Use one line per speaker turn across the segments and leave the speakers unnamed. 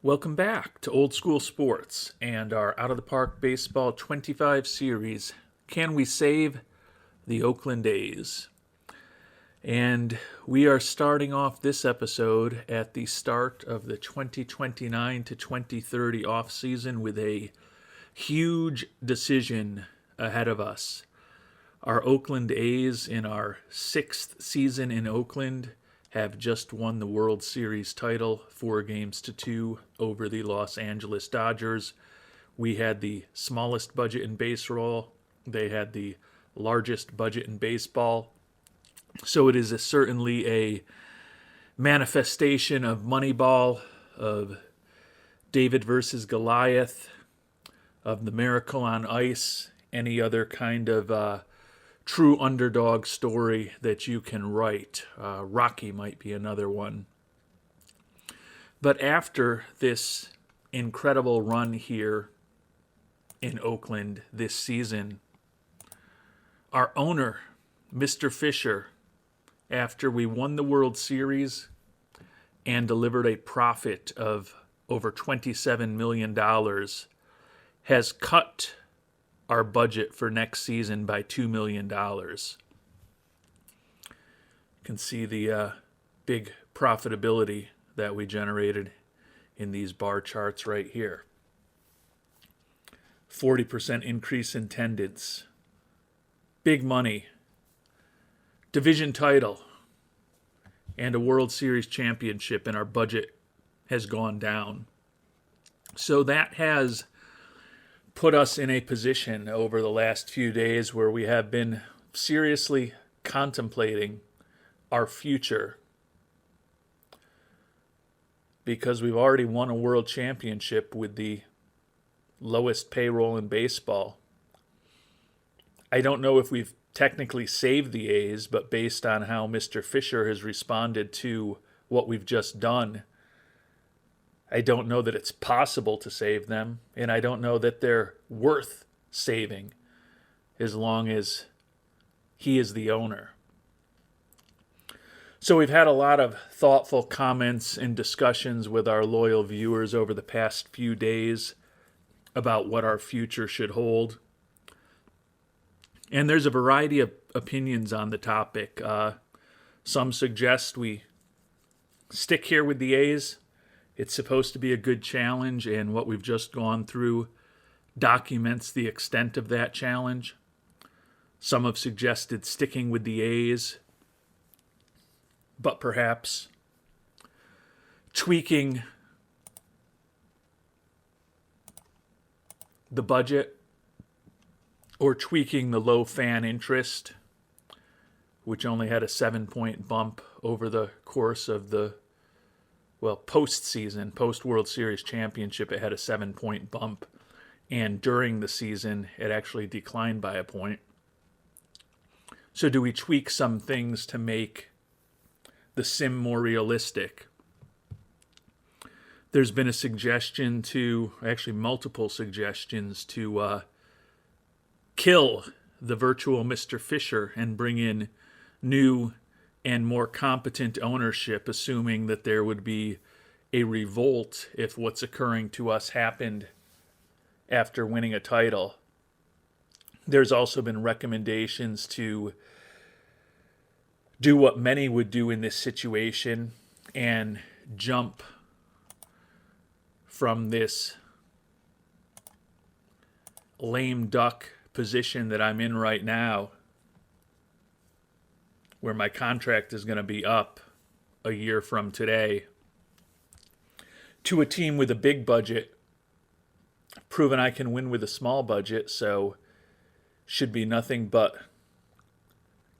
Welcome back to Old School Sports and our Out of the Park Baseball 25 series. Can we save the Oakland A's? And we are starting off this episode at the start of the 2029 to 2030 offseason with a huge decision ahead of us. Our Oakland A's, in our sixth season in Oakland, have just won the World Series title 4-2 over the Los Angeles Dodgers. We had the smallest budget in baseball. They had the largest budget in baseball. So it is certainly a manifestation of Moneyball, of David versus Goliath, of the Miracle on Ice, any other kind of true underdog story that you can write. Rocky might be another one. But after this incredible run here in Oakland this season, our owner, Mr. Fisher, after we won the World Series and delivered a profit of over $27 million, has cut our budget for next season by $2 million. You can see the big profitability that we generated in these bar charts right here. 40% increase in attendance. Big money. Division title. And a World Series championship, and our budget has gone down. So that has put us in a position over the last few days where we have been seriously contemplating our future, because we've already won a world championship with the lowest payroll in baseball. I don't know if we've technically saved the A's, but based on how Mr. Fisher has responded to what we've just done, I don't know that it's possible to save them, and I don't know that they're worth saving as long as he is the owner. So we've had a lot of thoughtful comments and discussions with our loyal viewers over the past few days about what our future should hold. And there's a variety of opinions on the topic. Some suggest we stick here with the A's. It's supposed to be a good challenge, and what we've just gone through documents the extent of that challenge. Some have suggested sticking with the A's, but perhaps tweaking the budget or tweaking the low fan interest, which only had a 7-point bump over the course of the postseason, post-World Series championship. It had a 7-point bump, and during the season, it actually declined by a point. So do we tweak some things to make the sim more realistic? There's been a suggestion actually multiple suggestions to kill the virtual Mr. Fisher and bring in new and more competent ownership, assuming that there would be a revolt if what's occurring to us happened after winning a title. There's also been recommendations to do what many would do in this situation and jump from this lame duck position that I'm in right now, where my contract is going to be up a year from today, to a team with a big budget, proven I can win with a small budget, so should be nothing but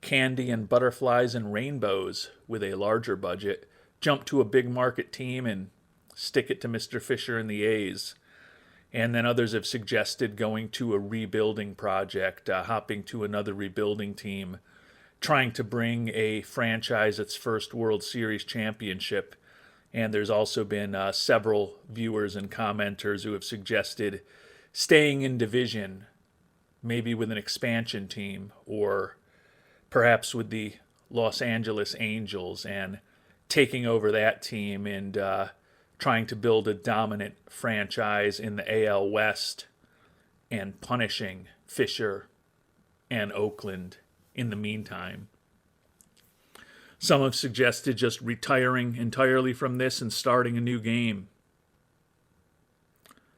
candy and butterflies and rainbows with a larger budget. Jump to a big market team and stick it to Mr. Fisher and the A's. And then others have suggested going to a rebuilding project, hopping to another rebuilding team, trying to bring a franchise its first World Series championship. And there's also been several viewers and commenters who have suggested staying in division, maybe with an expansion team, or perhaps with the Los Angeles Angels, and taking over that team and trying to build a dominant franchise in the AL West and punishing Fisher and Oakland in the meantime. Some have suggested just retiring entirely from this and starting a new game.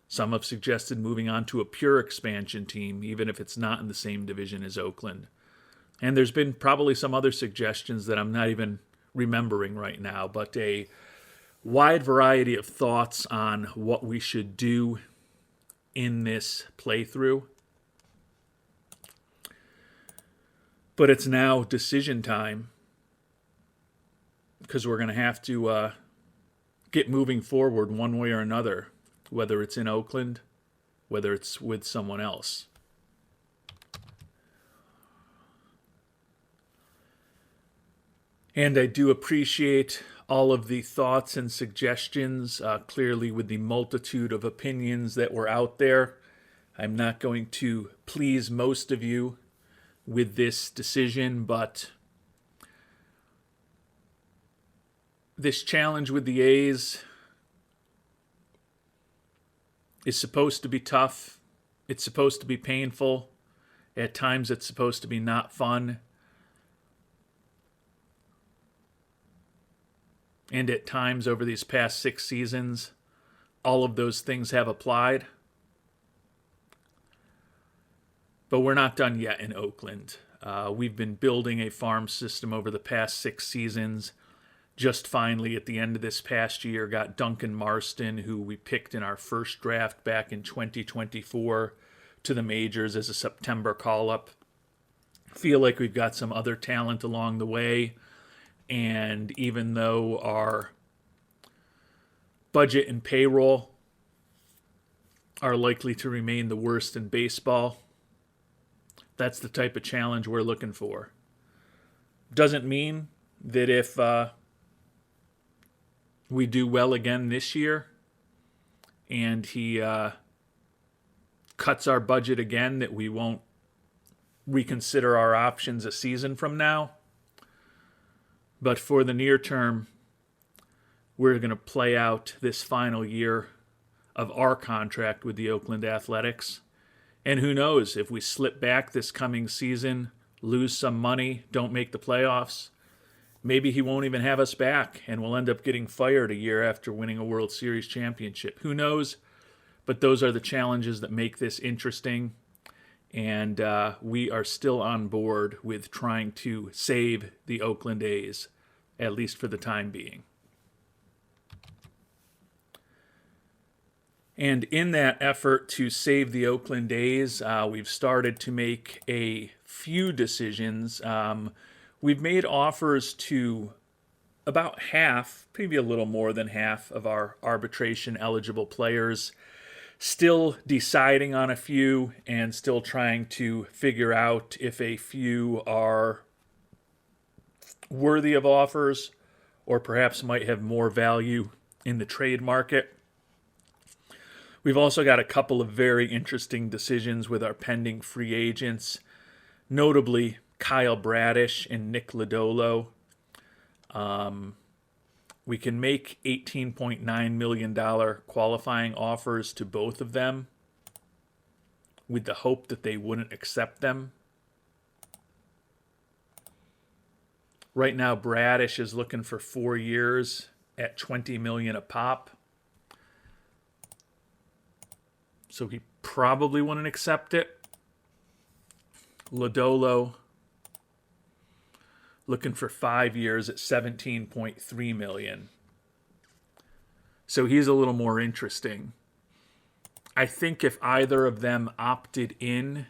Some have suggested moving on to a pure expansion team, even if it's not in the same division as Oakland. And there's been probably some other suggestions that I'm not even remembering right now, but a wide variety of thoughts on what we should do in this playthrough. But it's now decision time, because we're going to have to get moving forward one way or another, whether it's in Oakland, whether it's with someone else. And I do appreciate all of the thoughts and suggestions. Clearly, with the multitude of opinions that were out there, I'm not going to please most of you with this decision, but this challenge with the A's is supposed to be tough. It's supposed to be painful. At times, it's supposed to be not fun. And at times over these past 6 seasons, all of those things have applied. But we're not done yet in Oakland. We've been building a farm system over the past 6 seasons. Just finally, at the end of this past year, got Duncan Marston, who we picked in our first draft back in 2024, to the majors as a September call-up. Feel like we've got some other talent along the way. And even though our budget and payroll are likely to remain the worst in baseball, that's the type of challenge we're looking for. Doesn't mean that if we do well again this year and he cuts our budget again, that we won't reconsider our options a season from now. But for the near term, we're going to play out this final year of our contract with the Oakland Athletics. And who knows, if we slip back this coming season, lose some money, don't make the playoffs, maybe he won't even have us back and we'll end up getting fired a year after winning a World Series championship. Who knows? But those are the challenges that make this interesting. And we are still on board with trying to save the Oakland A's, at least for the time being. And in that effort to save the Oakland A's, we've started to make a few decisions. We've made offers to about half, maybe a little more than half of our arbitration-eligible players. Still deciding on a few and still trying to figure out if a few are worthy of offers or perhaps might have more value in the trade market. We've also got a couple of very interesting decisions with our pending free agents, notably Kyle Bradish and Nick Lodolo. We can make $18.9 million qualifying offers to both of them with the hope that they wouldn't accept them. Right now, Bradish is looking for 4 years at $20 million a pop. So he probably wouldn't accept it. Lodolo looking for 5 years at $17.3 million. So he's a little more interesting. I think if either of them opted in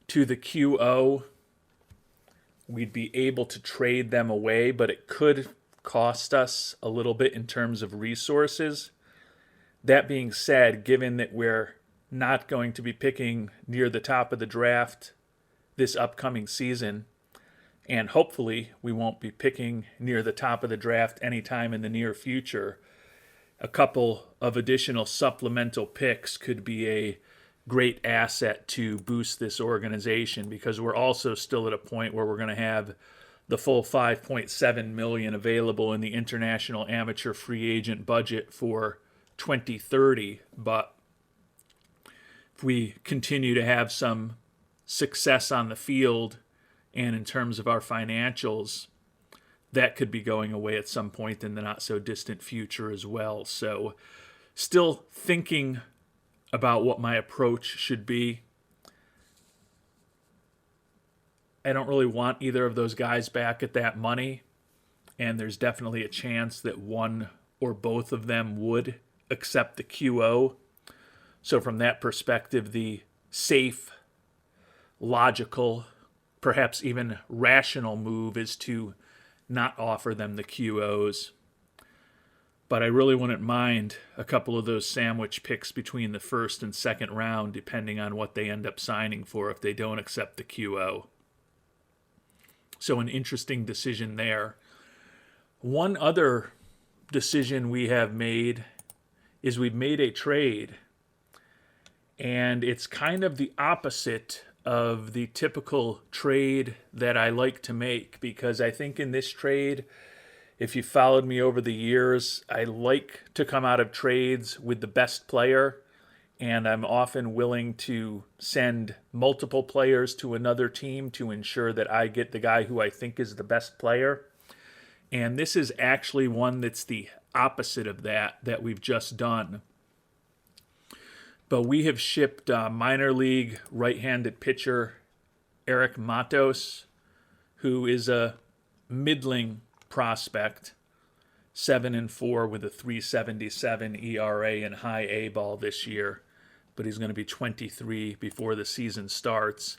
to the QO, we'd be able to trade them away, but it could cost us a little bit in terms of resources. That being said, given that we're not going to be picking near the top of the draft this upcoming season, and hopefully we won't be picking near the top of the draft anytime in the near future, a couple of additional supplemental picks could be a great asset to boost this organization, because we're also still at a point where we're going to have the full $5.7 million available in the international amateur free agent budget for 2030. But if we continue to have some success on the field and in terms of our financials, that could be going away at some point in the not so distant future as well. So still thinking about what my approach should be. I don't really want either of those guys back at that money, and there's definitely a chance that one or both of them would accept the QO. So from that perspective, the safe, logical, perhaps even rational move is to not offer them the QOs. But I really wouldn't mind a couple of those sandwich picks between the first and second round, depending on what they end up signing for if they don't accept the QO. So an interesting decision there. One other decision we have made is we've made a trade, and it's kind of the opposite of the typical trade that I like to make, because I think in this trade, if you followed me over the years, I like to come out of trades with the best player, and I'm often willing to send multiple players to another team to ensure that I get the guy who I think is the best player. And this is actually one that's the opposite of that we've just done. But we have shipped minor league right-handed pitcher Eric Matos, who is a middling prospect, 7-4 with a 3.77 ERA and high A ball this year. But he's going to be 23 before the season starts.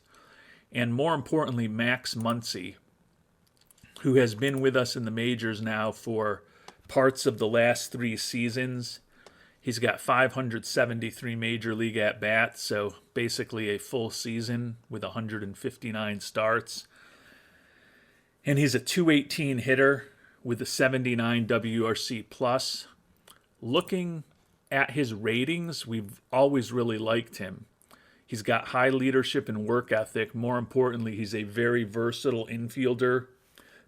And more importantly, Max Muncy, who has been with us in the majors now for parts of the last 3 seasons. He's got 573 major league at-bats, so basically a full season with 159 starts. And he's a .218 hitter with a 79 WRC plus. Looking at his ratings, we've always really liked him. He's got high leadership and work ethic. More importantly, he's a very versatile infielder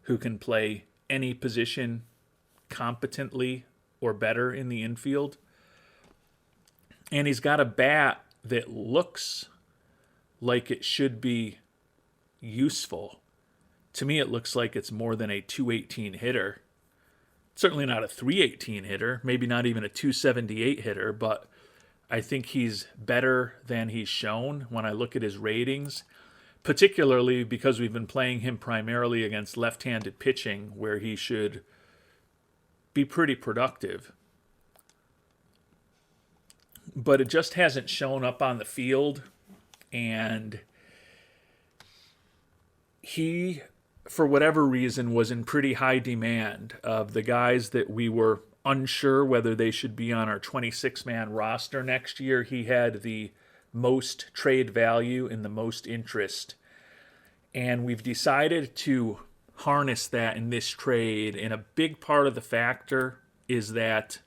who can play any position competently or better in the infield. And he's got a bat that looks like it should be useful. To me, it looks like it's more than a .218 hitter. Certainly not a .318 hitter, maybe not even a .278 hitter, but I think he's better than he's shown when I look at his ratings, particularly because we've been playing him primarily against left-handed pitching, where he should be pretty productive. But it just hasn't shown up on the field, and he, for whatever reason, was in pretty high demand of the guys that we were unsure whether they should be on our 26-man roster next year. He had the most trade value and the most interest. And we've decided to harness that in this trade. And a big part of the factor is that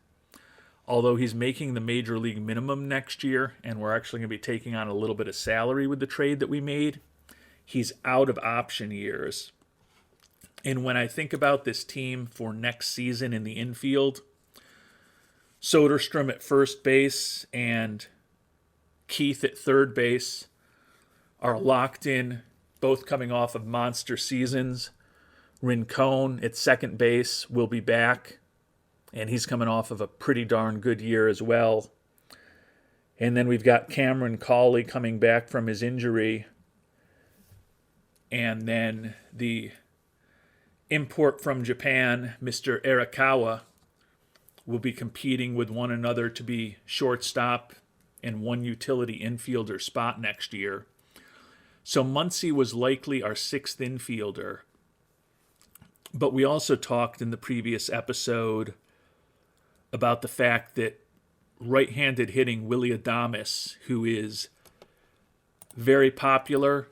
although he's making the major league minimum next year, and we're actually going to be taking on a little bit of salary with the trade that we made, he's out of option years. And when I think about this team for next season in the infield, Soderstrom at first base and Keith at third base are locked in, both coming off of monster seasons. Rincon at second base will be back, and he's coming off of a pretty darn good year as well. And then we've got Cameron Cawley coming back from his injury. And then the import from Japan, Mr. Arakawa, will be competing with one another to be shortstop and one utility infielder spot next year. So Muncy was likely our 6th infielder. But we also talked in the previous episode about the fact that right-handed hitting Willy Adames, who is very popular,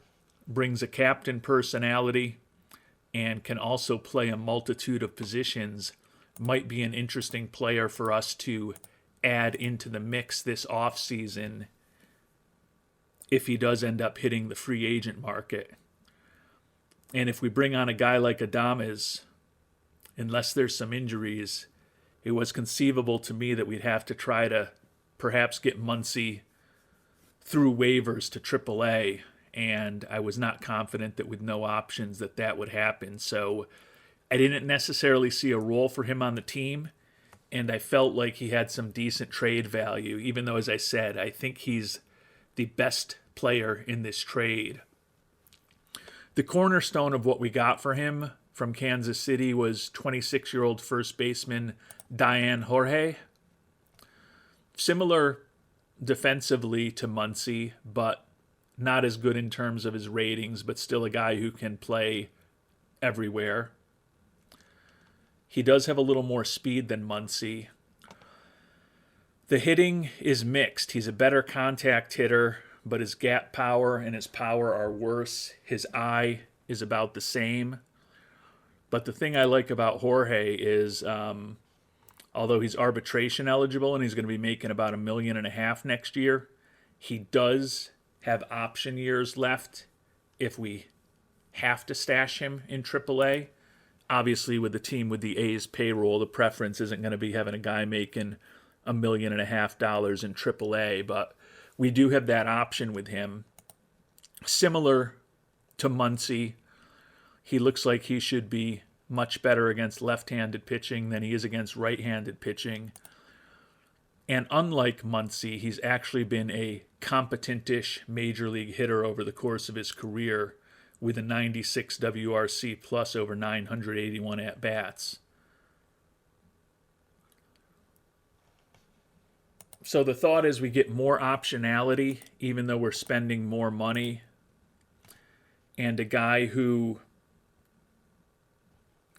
brings a captain personality, and can also play a multitude of positions, might be an interesting player for us to add into the mix this offseason if he does end up hitting the free agent market. And if we bring on a guy like Adames, unless there's some injuries, it was conceivable to me that we'd have to try to perhaps get Muncy through waivers to AAA, and I was not confident that with no options that would happen. So I didn't necessarily see a role for him on the team, and I felt like he had some decent trade value, even though, as I said, I think he's the best player in this trade. The cornerstone of what we got for him from Kansas City was 26-year-old first baseman Diane Jorge. Similar defensively to Muncy, but not as good in terms of his ratings, but still a guy who can play everywhere. He does have a little more speed than Muncy. The hitting is mixed. He's a better contact hitter, but his gap power and his power are worse. His eye is about the same. But the thing I like about Jorge is, although he's arbitration eligible and he's going to be making about $1.5 million next year, he does have option years left if we have to stash him in AAA. Obviously, with the team with the A's payroll, the preference isn't going to be having a guy making $1.5 million in AAA, but we do have that option with him. Similar to Muncy, he looks like he should be much better against left-handed pitching than he is against right-handed pitching. And unlike Muncy, he's actually been a competent-ish major league hitter over the course of his career with a 96 WRC plus over 981 at-bats. So the thought is we get more optionality, even though we're spending more money, and a guy who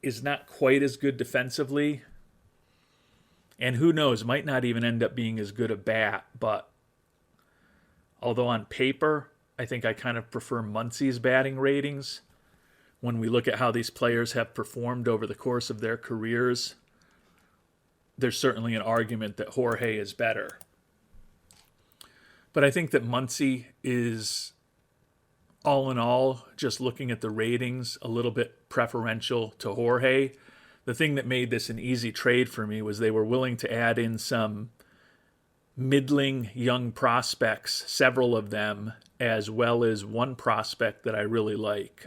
is not quite as good defensively, and who knows, might not even end up being as good a bat, but although on paper, I think I kind of prefer Muncy's batting ratings. When we look at how these players have performed over the course of their careers, there's certainly an argument that Jorge is better. But I think that Muncy is, all in all, just looking at the ratings, a little bit preferential to Jorge. The thing that made this an easy trade for me was they were willing to add in some middling young prospects, several of them, as well as one prospect that I really like.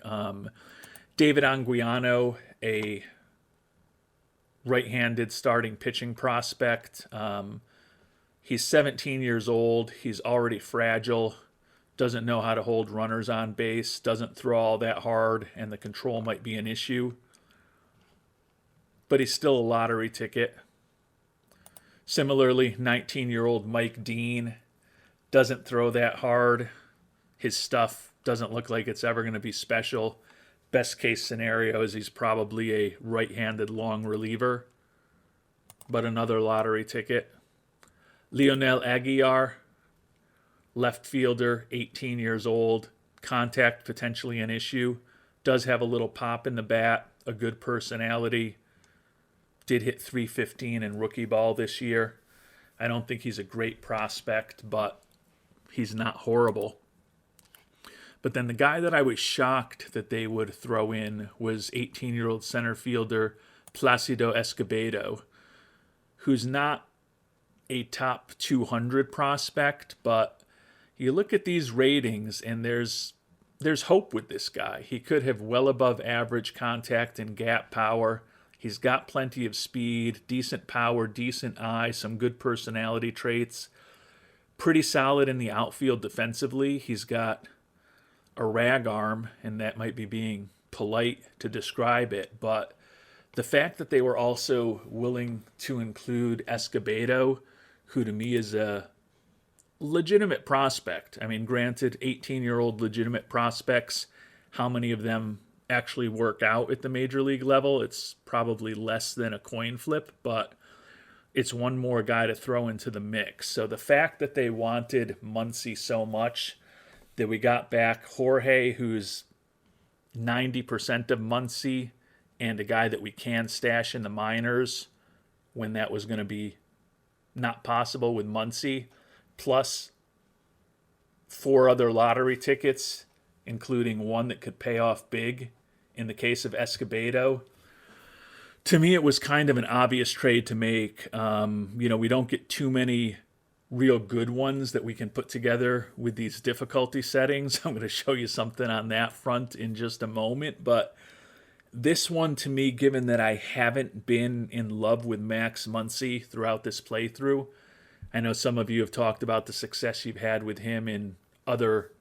David Anguiano, a right-handed starting pitching prospect. He's 17 years old. He's already fragile. Doesn't know how to hold runners on base. Doesn't throw all that hard, and the control might be an issue. But he's still a lottery ticket. Similarly, 19-year-old Mike Dean doesn't throw that hard. His stuff doesn't look like it's ever going to be special. Best case scenario is he's probably a right-handed long reliever, but another lottery ticket. Leonel Aguilar, left fielder, 18 years old, contact potentially an issue, does have a little pop in the bat, a good personality, did hit .315 in rookie ball this year. I don't think he's a great prospect, but he's not horrible. But then the guy that I was shocked that they would throw in was 18-year-old center fielder Placido Escobedo, who's not a top 200 prospect, but you look at these ratings and there's hope with this guy. He could have well above average contact and gap power. He's got plenty of speed, decent power, decent eye, some good personality traits. Pretty solid in the outfield defensively. He's got a rag arm, and that might be being polite to describe it, but the fact that they were also willing to include Escobedo, who to me is a legitimate prospect. I mean, granted, 18-year-old legitimate prospects, how many of them actually work out at the major league level? It's probably less than a coin flip, but it's one more guy to throw into the mix. So the fact that they wanted Muncy so much, that we got back Jorge, who's 90% of Muncy, and a guy that we can stash in the minors when that was going to be not possible with Muncy, plus 4 other lottery tickets, including one that could pay off big in the case of Escobedo, to me it was kind of an obvious trade to make. We don't get too many real good ones that we can put together with these difficulty settings. I'm going to show you something on that front in just a moment, but this one to me, given that I haven't been in love with Max Muncy throughout this playthrough, I know some of you have talked about the success you've had with him in other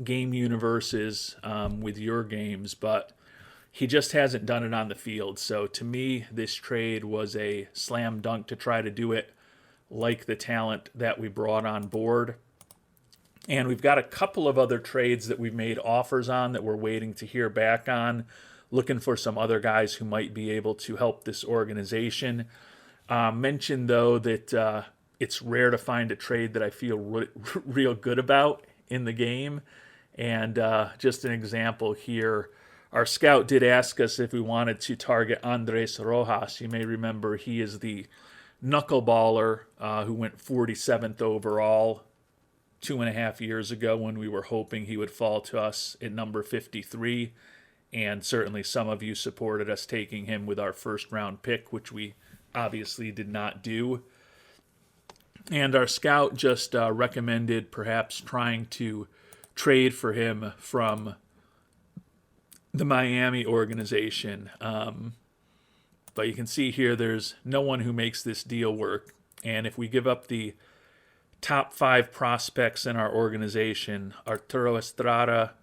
game universes with your games, but he just hasn't done it on the field. So to me, this trade was a slam dunk to try to do it like the talent that we brought on board. And we've got a couple of other trades that we've made offers on that we're waiting to hear back on, looking for some other guys who might be able to help this organization. Mention, though, that it's rare to find a trade that I feel real good about in the game. And just an example here, our scout did ask us if we wanted to target Andres Rojas. You may remember he is the knuckleballer who went 47th overall 2.5 years ago when we were hoping he would fall to us at number 53. And certainly some of you supported us taking him with our first round pick, which we obviously did not do. And our scout just recommended perhaps trying to trade for him from the Miami organization. But you can see here there's no one who makes this deal work. And if we give up the top 5 prospects in our organization, Arturo Estrada,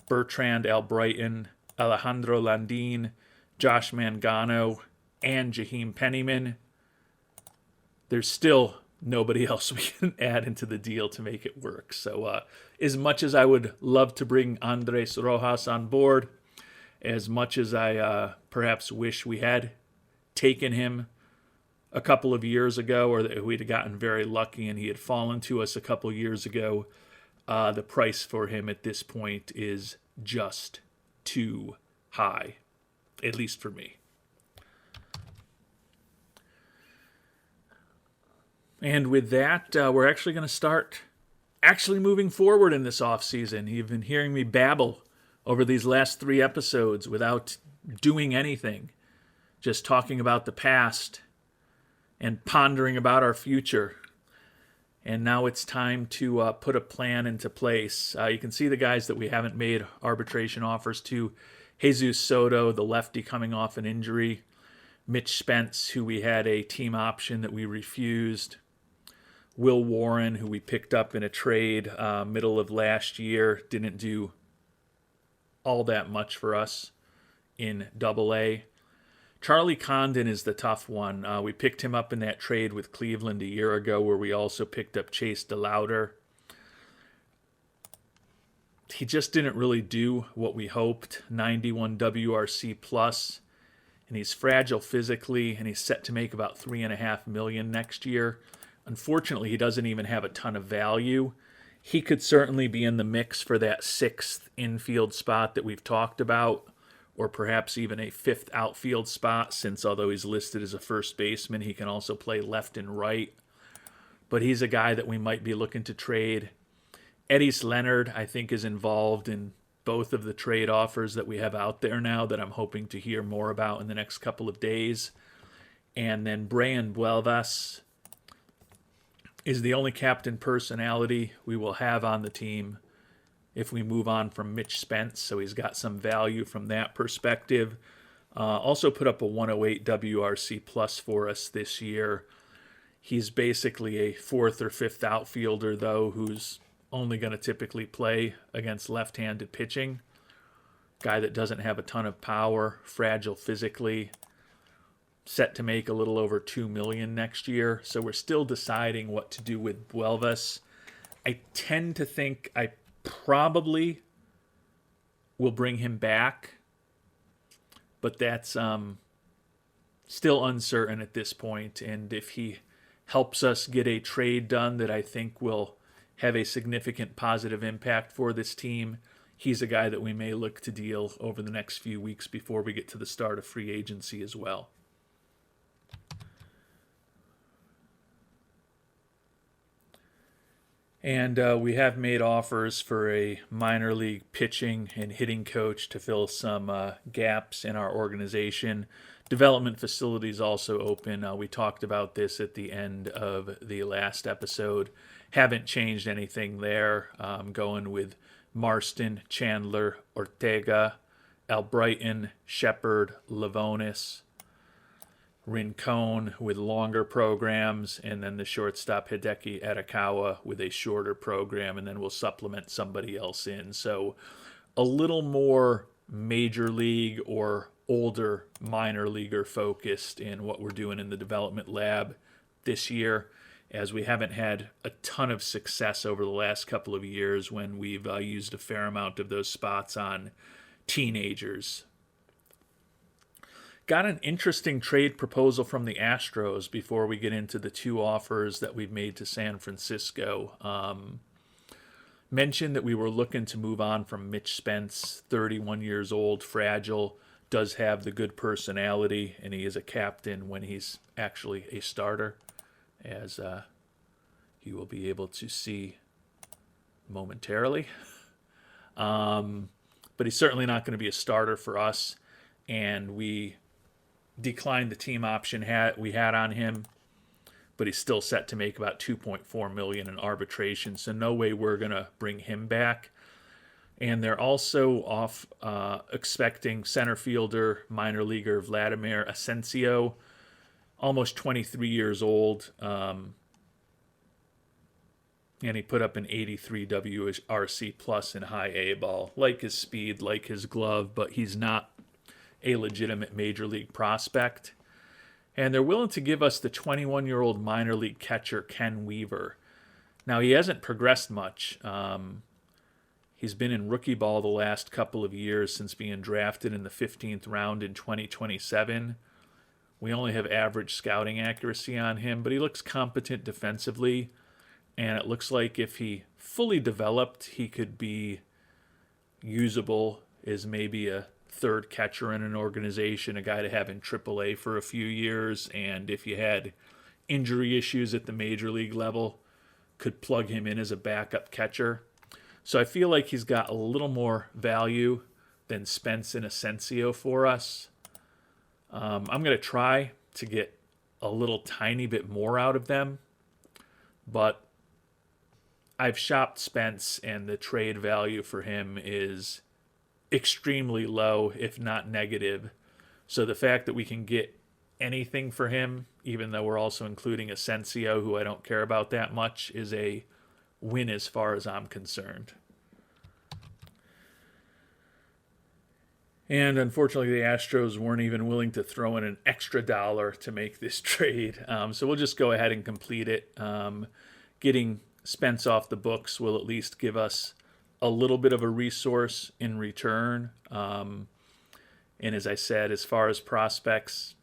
Bertrand Albrighton, Alejandro Landin, Josh Mangano, and Jaheim Pennyman, there's still nobody else we can add into the deal to make it work. So as much as I would love to bring Andres Rojas on board, as much as I perhaps wish we had taken him a couple of years ago, or that we'd have gotten very lucky and he had fallen to us a couple years ago, the price for him at this point is just too high, at least for me. And with that, we're actually going to start moving forward in this offseason. You've been hearing me babble over these last 3 episodes without doing anything, just talking about the past and pondering about our future. And now it's time to put a plan into place. You can see the guys that we haven't made arbitration offers to. Jesus Soto, the lefty coming off an injury. Mitch Spence, who we had a team option that we refused. Will Warren, who we picked up in a trade middle of last year. Didn't do all that much for us in Double-A. Charlie Condon is the tough one. We picked him up in that trade with Cleveland a year ago, where we also picked up Chase DeLauder. He just didn't really do what we hoped. 91 WRC plus, and he's fragile physically, and he's set to make about $3.5 million next year. Unfortunately, he doesn't even have a ton of value. He could certainly be in the mix for that 6th infield spot that we've talked about, or perhaps even a 5th outfield spot, since although he's listed as a first baseman, he can also play left and right. But he's a guy that we might be looking to trade. Eddys Leonard, I think, is involved in both of the trade offers that we have out there now that I'm hoping to hear more about in the next couple of days. And then Brian Buelvas is the only captain personality we will have on the team if we move on from Mitch Spence, so he's got some value from that perspective. Also put up a 108 WRC plus for us this year. He's basically a 4th or 5th outfielder, though, who's only going to typically play against left-handed pitching. Guy that doesn't have a ton of power, fragile physically, set to make a little over $2 million next year. So we're still deciding what to do with Buelvas. I tend to think I probably will bring him back, but that's still uncertain at this point. And if he helps us get a trade done that I think will have a significant positive impact for this team, he's a guy that we may look to deal over the next few weeks before we get to the start of free agency as well. And we have made offers for a minor league pitching and hitting coach to fill some gaps in our organization. Development facilities also open. We talked about this at the end of the last episode. Haven't changed anything there. Going with Marston, Chandler, Ortega, Albrighton, Shepard, Lavonis, Rincon with longer programs, and then the shortstop Hideki Arakawa with a shorter program, and then we'll supplement somebody else in. So a little more major league or older minor leaguer focused in what we're doing in the development lab this year, as we haven't had a ton of success over the last couple of years when we've used a fair amount of those spots on teenagers. Got an interesting trade proposal from the Astros before we get into the two offers that we've made to San Francisco. Mentioned that we were looking to move on from Mitch Spence, 31 years old, fragile, does have the good personality, and he is a captain when he's actually a starter, as you will be able to see momentarily. But he's certainly not going to be a starter for us, and we declined the team option we had on him, but he's still set to make about $2.4 million in arbitration, so no way we're going to bring him back. And they're also expecting center fielder, minor leaguer Vladimir Asensio, almost 23 years old, and he put up an 83 WRC plus in high A ball. Like his speed, like his glove, but he's not a legitimate major league prospect. And they're willing to give us the 21-year-old minor league catcher Ken Weaver. Now, he hasn't progressed much. He's been in rookie ball the last couple of years since being drafted in the 15th round in 2027. We only have average scouting accuracy on him, but he looks competent defensively. And it looks like if he fully developed, he could be usable as maybe a third catcher in an organization, a guy to have in AAA for a few years, and if you had injury issues at the major league level, could plug him in as a backup catcher. So I feel like he's got a little more value than Spence and Asensio for us. I'm going to try to get a little tiny bit more out of them, but I've shopped Spence, and the trade value for him is extremely low, if not negative. So the fact that we can get anything for him, even though we're also including Asensio, who I don't care about that much, is a win as far as I'm concerned. And unfortunately, the Astros weren't even willing to throw in an extra dollar to make this trade. So we'll just go ahead and complete it. Getting Spence off the books will at least give us a little bit of a resource in return. And as I said, as far as prospects,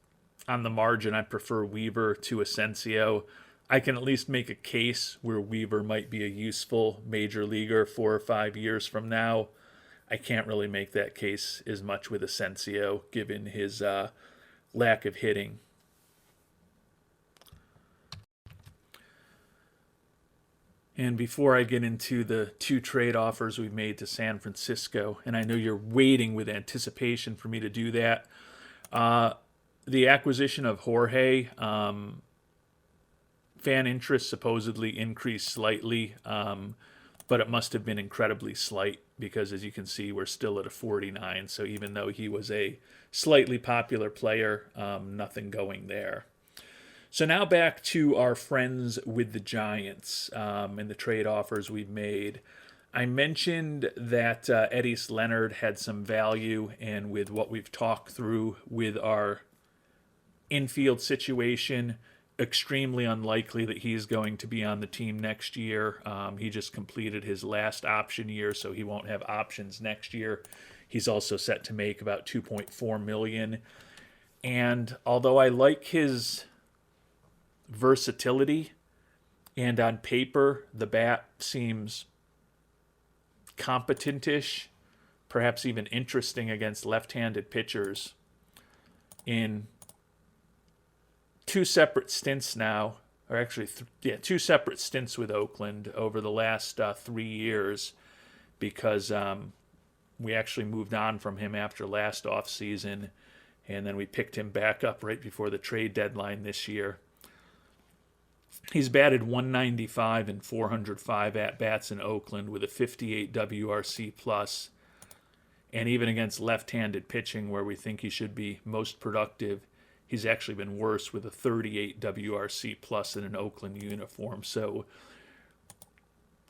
on the margin, I prefer Weaver to Asensio. I can at least make a case where Weaver might be a useful major leaguer 4 or 5 years from now. I can't really make that case as much with Asensio, given his lack of hitting. And before I get into the two trade offers we've made to San Francisco, and I know you're waiting with anticipation for me to do that, the acquisition of Jorge, fan interest supposedly increased slightly, but it must have been incredibly slight because, as you can see, we're still at a 49. So even though he was a slightly popular player, nothing going there. So now back to our friends with the Giants and the trade offers we've made. I mentioned that Eddys Leonard had some value, and with what we've talked through with our infield situation, extremely unlikely that he's going to be on the team next year. He just completed his last option year, so he won't have options next year. He's also set to make about $2.4 million. And although I like his versatility, and on paper the bat seems competentish, perhaps even interesting against left-handed pitchers. In 2 separate stints now, or actually, two separate stints with Oakland over the last 3 years because we actually moved on from him after last offseason, and then we picked him back up right before the trade deadline this year. He's batted 195 and 405 at-bats in Oakland with a 58 WRC plus, and even against left-handed pitching where we think he should be most productive, he's actually been worse with a 38 WRC plus in an Oakland uniform. So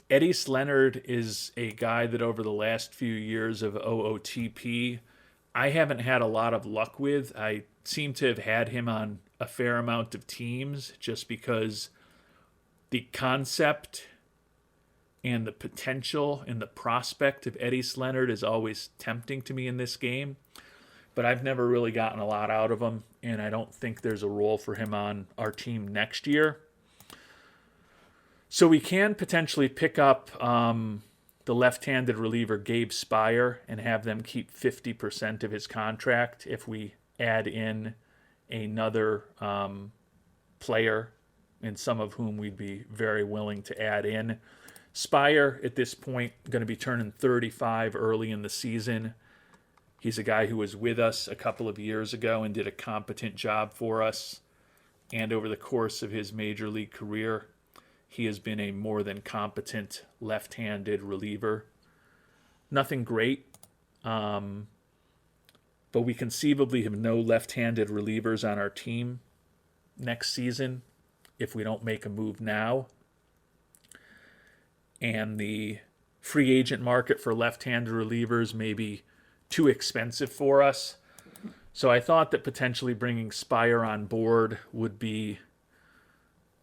Eddie Leonard is a guy that over the last few years of OOTP, I haven't had a lot of luck with. I seem to have had him on a fair amount of teams just because the concept and the potential and the prospect of Eddie Leonard is always tempting to me in this game. But I've never really gotten a lot out of him, and I don't think there's a role for him on our team next year. So we can potentially pick up the left-handed reliever Gabe Spire and have them keep 50% of his contract if we add in another player, and some of whom we'd be very willing to add in. Spire, at this point, going to be turning 35 early in the season. He's a guy who was with us a couple of years ago and did a competent job for us. And over the course of his major league career, he has been a more than competent left-handed reliever. Nothing great, but we conceivably have no left-handed relievers on our team next season if we don't make a move now. And the free agent market for left-handed relievers may be too expensive for us. So I thought that potentially bringing Spire on board would be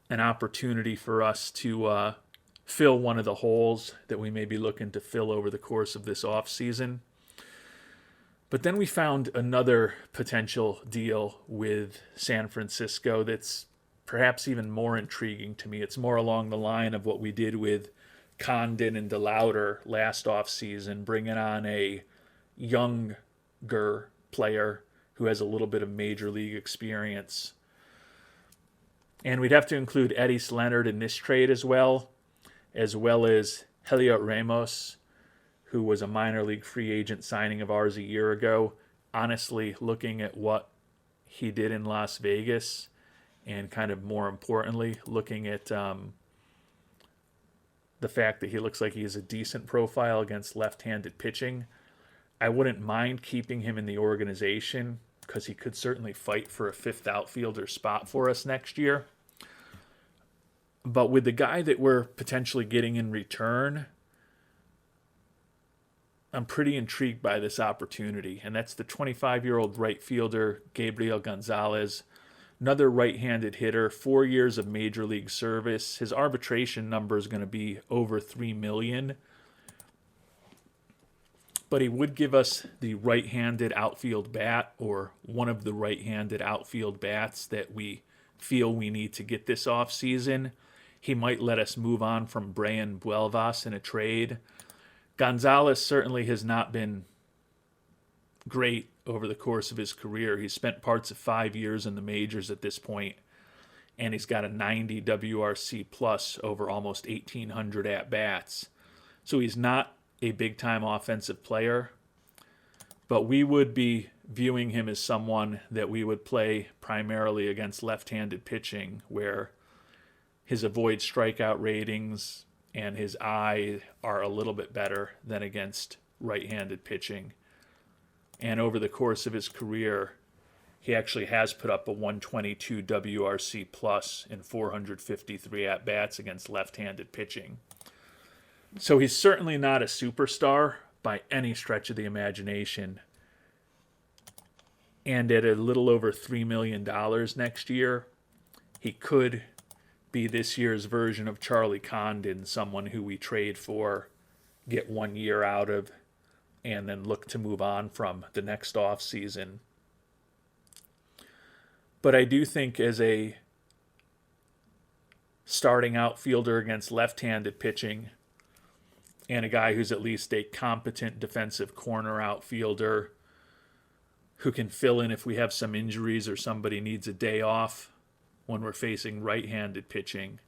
an opportunity for us to fill one of the holes that we may be looking to fill over the course of this offseason. But then we found another potential deal with San Francisco that's perhaps even more intriguing to me. It's more along the line of what we did with Condon and DeLauder last offseason, bringing on a younger player who has a little bit of major league experience. And we'd have to include Eddie Leonard in this trade as well as Heliot Ramos, who was a minor league free agent signing of ours a year ago. Honestly, looking at what he did in Las Vegas, and kind of more importantly, looking at the fact that he looks like he has a decent profile against left-handed pitching, I wouldn't mind keeping him in the organization because he could certainly fight for a fifth outfielder spot for us next year. But with the guy that we're potentially getting in return, I'm pretty intrigued by this opportunity, and that's the 25-year-old right fielder Gabriel Gonzalez, another right-handed hitter, 4 years of major league service. His arbitration number is going to be over $3 million. But he would give us the right-handed outfield bat, or one of the right-handed outfield bats that we feel we need to get this offseason. He might let us move on from Brian Buelvas in a trade. Gonzalez certainly has not been great over the course of his career. He's spent parts of 5 years in the majors at this point, and he's got a 90 WRC plus over almost 1,800 at-bats. So he's not a big-time offensive player, but we would be viewing him as someone that we would play primarily against left-handed pitching, where his avoid strikeout ratings and his eye are a little bit better than against right-handed pitching. And over the course of his career, he actually has put up a 122 WRC plus in 453 at-bats against left-handed pitching. So he's certainly not a superstar by any stretch of the imagination. And at a little over $3 million next year, he could be this year's version of Charlie Condon, someone who we trade for, get 1 year out of, and then look to move on from the next offseason. But I do think as a starting outfielder against left-handed pitching, and a guy who's at least a competent defensive corner outfielder who can fill in if we have some injuries or somebody needs a day off, when we're facing right-handed pitching.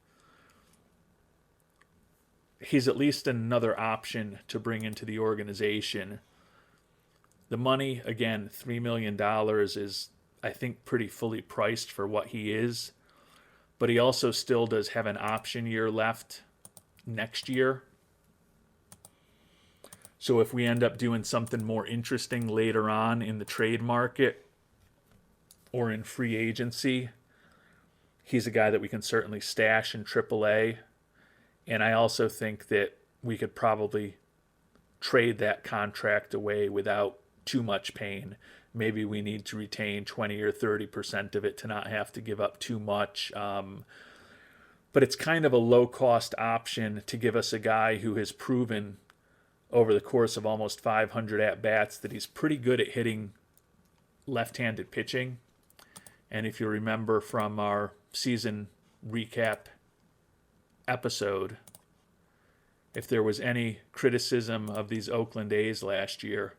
He's at least another option to bring into the organization. The money, again, $3 million is, I think, pretty fully priced for what he is. But he also still does have an option year left next year. So if we end up doing something more interesting later on in the trade market or in free agency, he's a guy that we can certainly stash in AAA. And I also think that we could probably trade that contract away without too much pain. Maybe we need to retain 20 or 30% of it to not have to give up too much. But it's kind of a low-cost option to give us a guy who has proven over the course of almost 500 at-bats that he's pretty good at hitting left-handed pitching. And if you remember from our season recap episode, if there was any criticism of these Oakland A's last year,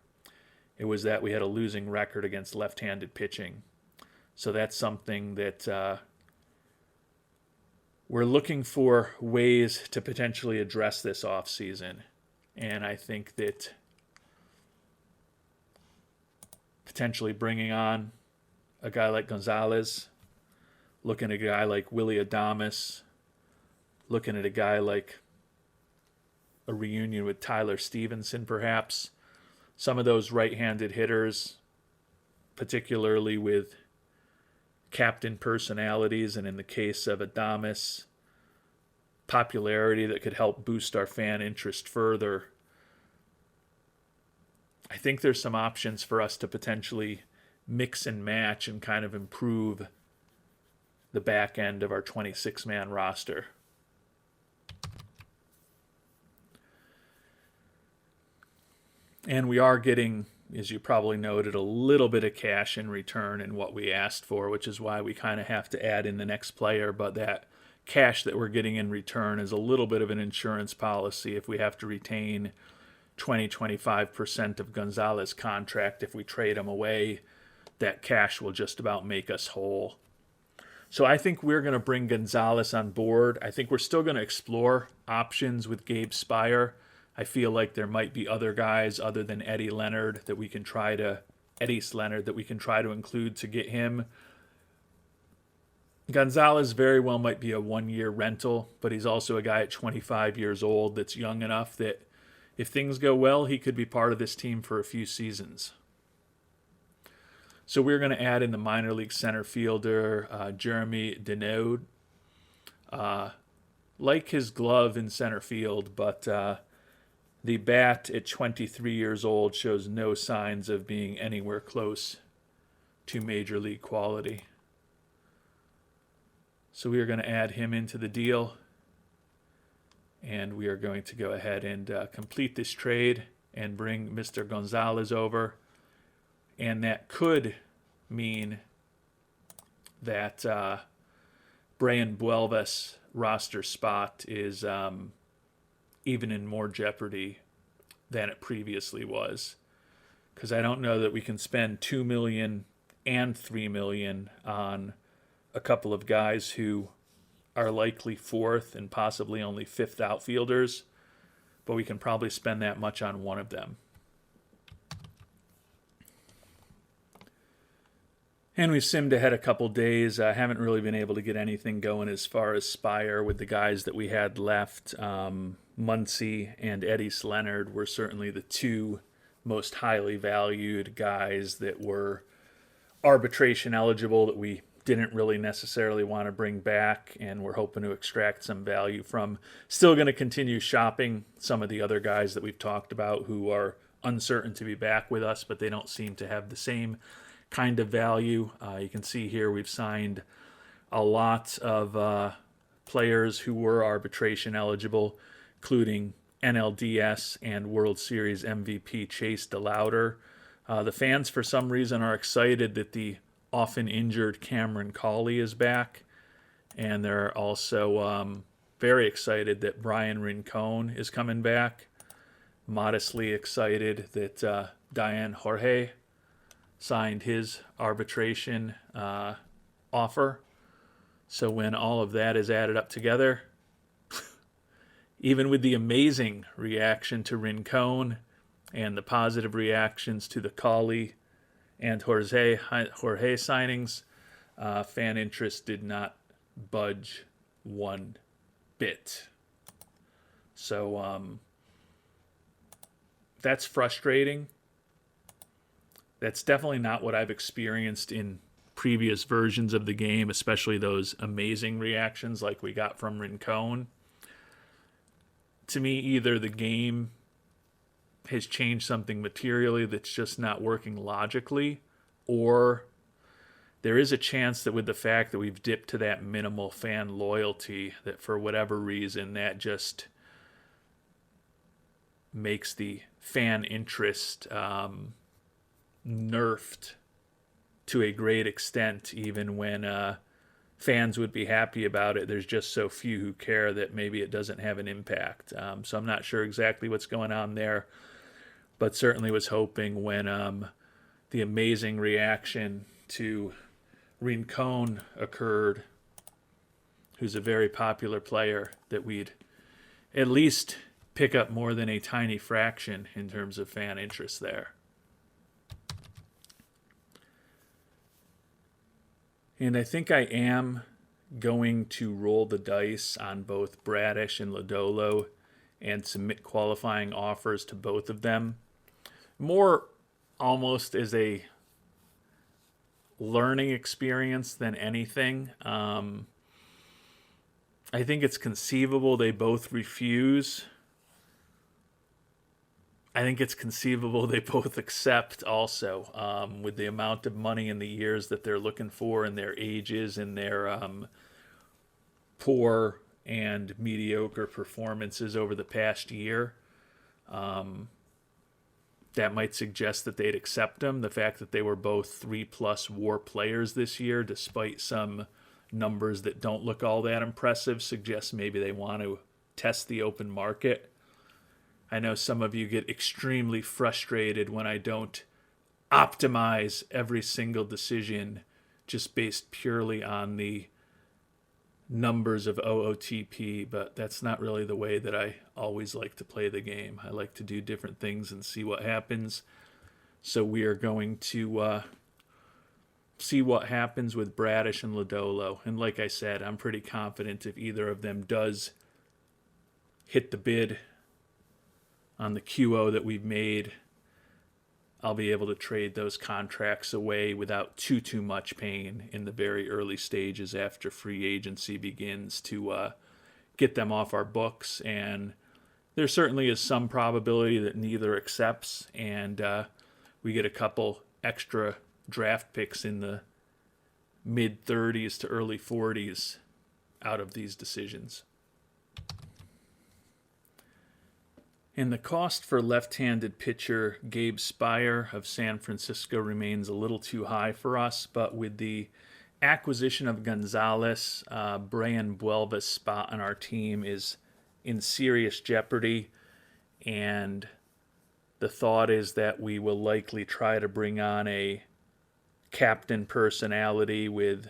it was that we had a losing record against left-handed pitching. So that's something that we're looking for ways to potentially address this offseason. And I think that potentially bringing on a guy like Gonzalez, looking at a guy like Willy Adames, looking at a guy like a reunion with Tyler Stevenson perhaps, some of those right-handed hitters, particularly with captain personalities, and in the case of Adames, popularity that could help boost our fan interest further. I think there's some options for us to potentially mix and match and kind of improve the back end of our 26-man roster. And we are getting, as you probably noted, a little bit of cash in return in what we asked for, which is why we kind of have to add in the next player. But that cash that we're getting in return is a little bit of an insurance policy if we have to retain 20-25% of Gonzalez's contract. If we trade him away, that cash will just about make us whole. So I think we're going to bring Gonzalez on board. I think we're still going to explore options with Gabe Spire. I feel like there might be other guys other than Eddie Leonard that we can try to include to get him. Gonzalez very well might be a one-year rental, but he's also a guy at 25 years old that's young enough that if things go well, he could be part of this team for a few seasons. So we're going to add in the minor league center fielder, Jeremy Deneau. Like his glove in center field, but the bat at 23 years old shows no signs of being anywhere close to major league quality. So we are going to add him into the deal, and we are going to go ahead and complete this trade and bring Mr. Gonzalez over. And that could mean that Brian Buelva's roster spot is even in more jeopardy than it previously was. Because I don't know that we can spend $2 million and $3 million on a couple of guys who are likely fourth and possibly only fifth outfielders, but we can probably spend that much on one of them. And we've simmed ahead a couple days. I haven't really been able to get anything going as far as Spire with the guys that we had left. Muncy and Eddie Leonard were certainly the two most highly valued guys that were arbitration eligible that we didn't really necessarily want to bring back, and we're hoping to extract some value from. Still going to continue shopping some of the other guys that we've talked about who are uncertain to be back with us, but they don't seem to have the same kind of value. You can see here we've signed a lot of players who were arbitration eligible, including NLDS and World Series MVP Chase DeLauder. The fans, for some reason, are excited that the often injured Cameron Cawley is back, and they're also very excited that Brian Rincon is coming back. Modestly excited that Diane Jorge signed his arbitration offer. So when all of that is added up together, even with the amazing reaction to Rincon and the positive reactions to the Cauley and Jorge signings, fan interest did not budge one bit. So that's frustrating. That's definitely not what I've experienced in previous versions of the game, especially those amazing reactions like we got from Rincon. To me, either the game has changed something materially that's just not working logically, or there is a chance that with the fact that we've dipped to that minimal fan loyalty, that for whatever reason, that just makes the fan interest nerfed to a great extent, even when fans would be happy about it. There's just so few who care that maybe it doesn't have an impact. So I'm not sure exactly what's going on there, but certainly was hoping when the amazing reaction to Rincon occurred, who's a very popular player, that we'd at least pick up more than a tiny fraction in terms of fan interest there. And I think I am going to roll the dice on both Bradish and Lodolo and submit qualifying offers to both of them. More almost as a learning experience than anything. I think it's conceivable they both refuse. I think it's conceivable they both accept also, with the amount of money and the years that they're looking for and their ages and their poor and mediocre performances over the past year. That might suggest that they'd accept them. The fact that they were both 3+ WAR players this year, despite some numbers that don't look all that impressive, suggests maybe they want to test the open market. I know some of you get extremely frustrated when I don't optimize every single decision just based purely on the numbers of OOTP, but that's not really the way that I always like to play the game. I like to do different things and see what happens. So we are going to see what happens with Bradish and Lodolo. And like I said, I'm pretty confident if either of them does hit the bid on the QO that we've made, I'll be able to trade those contracts away without too much pain in the very early stages after free agency begins to get them off our books. And there certainly is some probability that neither accepts, and we get a couple extra draft picks in the mid-30s to early 40s out of these decisions. And the cost for left-handed pitcher Gabe Speier of San Francisco remains a little too high for us, but with the acquisition of Gonzalez, Brian Buelva's spot on our team is in serious jeopardy, and the thought is that we will likely try to bring on a captain personality with